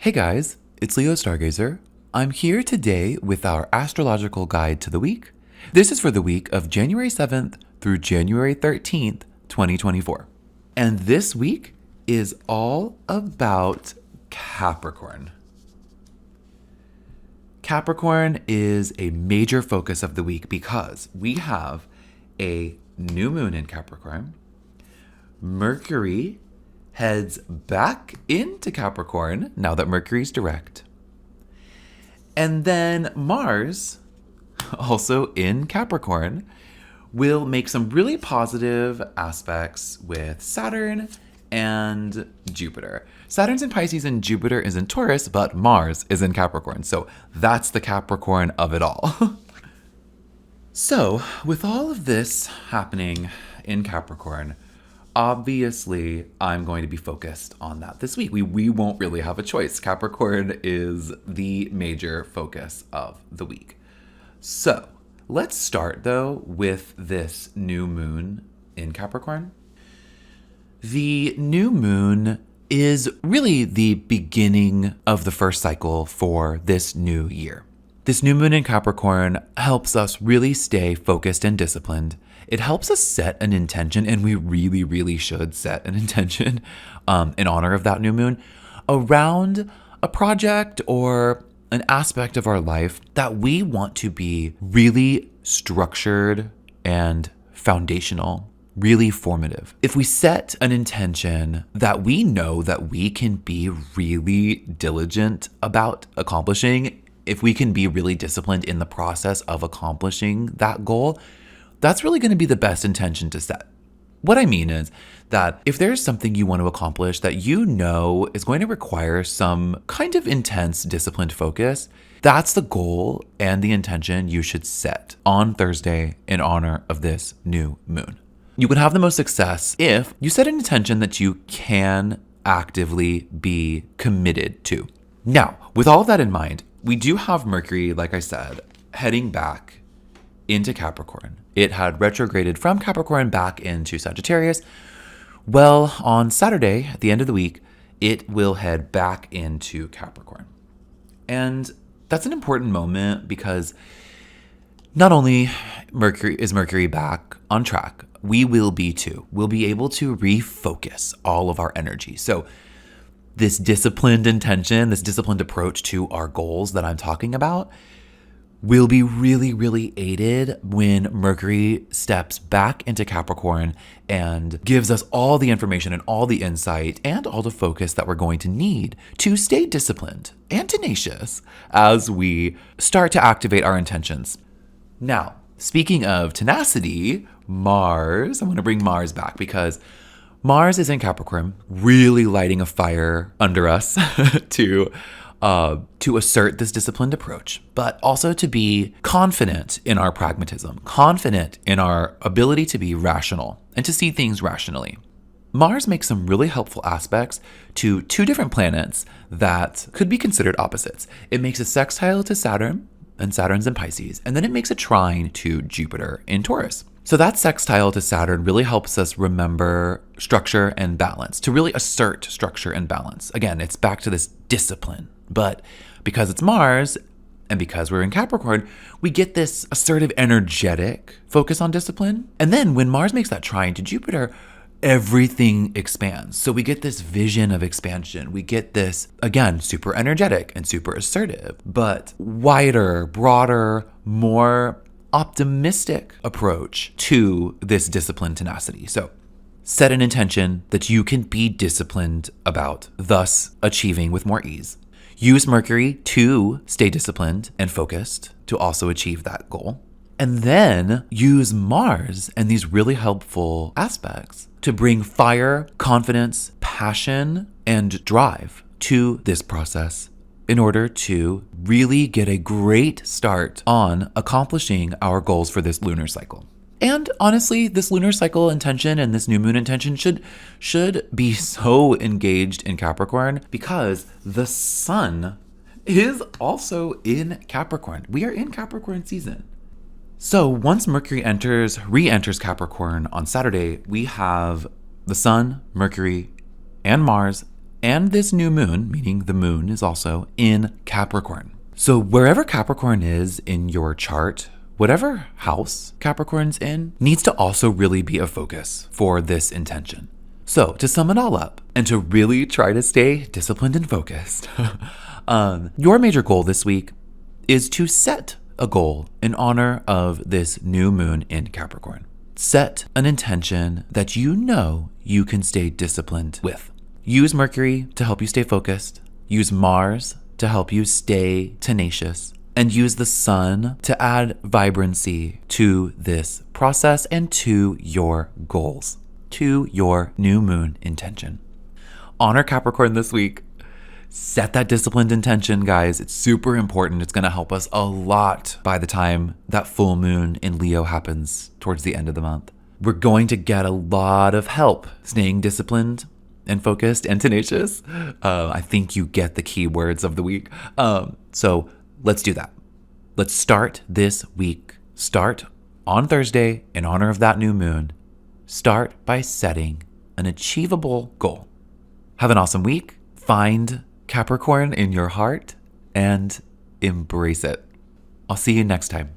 Hey guys, it's Leo Stargazer. I'm here today with our astrological guide to the week. This is for the week of January 7th through January 13th, 2024. And this week is all about Capricorn. Capricorn is a major focus of the week because we have a new moon in Capricorn. Mercury heads back into Capricorn now that Mercury's direct. And then Mars, also in Capricorn, will make some really positive aspects with Saturn and Jupiter. Saturn's in Pisces and Jupiter is in Taurus, but Mars is in Capricorn. So that's the Capricorn of it all. So with all of this happening in Capricorn, obviously, I'm going to be focused on that this week. We won't really have a choice. Capricorn is the major focus of the week. So let's start, though, with this new moon in Capricorn. The new moon is really the beginning of the first cycle for this new year. This new moon in Capricorn helps us really stay focused and disciplined. It helps us set an intention, and we really, really should set an intention in honor of that new moon around a project or an aspect of our life that we want to be really structured and foundational, really formative. If we set an intention that we know that we can be really diligent about accomplishing, if we can be really disciplined in the process of accomplishing that goal, that's really going to be the best intention to set. What I mean is that if there's something you want to accomplish that you know is going to require some kind of intense disciplined focus, that's the goal and the intention you should set on Thursday in honor of this new moon. You can have the most success if you set an intention that you can actively be committed to. Now, with all of that in mind, we do have Mercury, like I said, heading back into Capricorn. It had retrograded from Capricorn back into Sagittarius. Well, on Saturday, at the end of the week, it will head back into Capricorn. And that's an important moment because not only is Mercury back on track, we will be too. We'll be able to refocus all of our energy. So this disciplined intention, this disciplined approach to our goals that I'm talking about will be really, really aided when Mercury steps back into Capricorn and gives us all the information and all the insight and all the focus that we're going to need to stay disciplined and tenacious as we start to activate our intentions. Now, speaking of tenacity, Mars, I'm going to bring Mars back because Mars is in Capricorn, really lighting a fire under us to assert this disciplined approach, but also to be confident in our pragmatism, confident in our ability to be rational and to see things rationally. Mars makes some really helpful aspects to two different planets that could be considered opposites. It makes a sextile to Saturn, and Saturn's in Pisces, and then it makes a trine to Jupiter in Taurus. So that sextile to Saturn really helps us remember structure and balance, to really assert structure and balance. Again, it's back to this discipline. But because it's Mars and because we're in Capricorn, we get this assertive, energetic focus on discipline. And then when Mars makes that trine to Jupiter, everything expands. So we get this vision of expansion. We get this, again, super energetic and super assertive, but wider, broader, more optimistic approach to this disciplined tenacity. So set an intention that you can be disciplined about, thus achieving with more ease. Use Mercury to stay disciplined and focused to also achieve that goal. And then use Mars and these really helpful aspects to bring fire, confidence, passion, and drive to this process in order to really get a great start on accomplishing our goals for this lunar cycle. And honestly, this lunar cycle intention and this new moon intention should be so engaged in Capricorn because the sun is also in Capricorn. We are in Capricorn season. So once Mercury re-enters Capricorn on Saturday, we have the sun, Mercury, and Mars and this new moon, meaning the moon is also in Capricorn. So wherever Capricorn is in your chart, whatever house Capricorn's in needs to also really be a focus for this intention. So to sum it all up and to really try to stay disciplined and focused, your major goal this week is to set a goal in honor of this new moon in Capricorn. Set an intention that you know you can stay disciplined with. Use Mercury to help you stay focused. Use Mars to help you stay tenacious. And use the sun to add vibrancy to this process and to your goals, to your new moon intention. Honor Capricorn this week. Set that disciplined intention, guys. It's super important. It's going to help us a lot by the time that full moon in Leo happens towards the end of the month. We're going to get a lot of help staying disciplined and focused and tenacious. I think you get the key words of the week. So let's do that. Let's start this week. Start on Thursday in honor of that new moon. Start by setting an achievable goal. Have an awesome week. Find Capricorn in your heart and embrace it. I'll see you next time.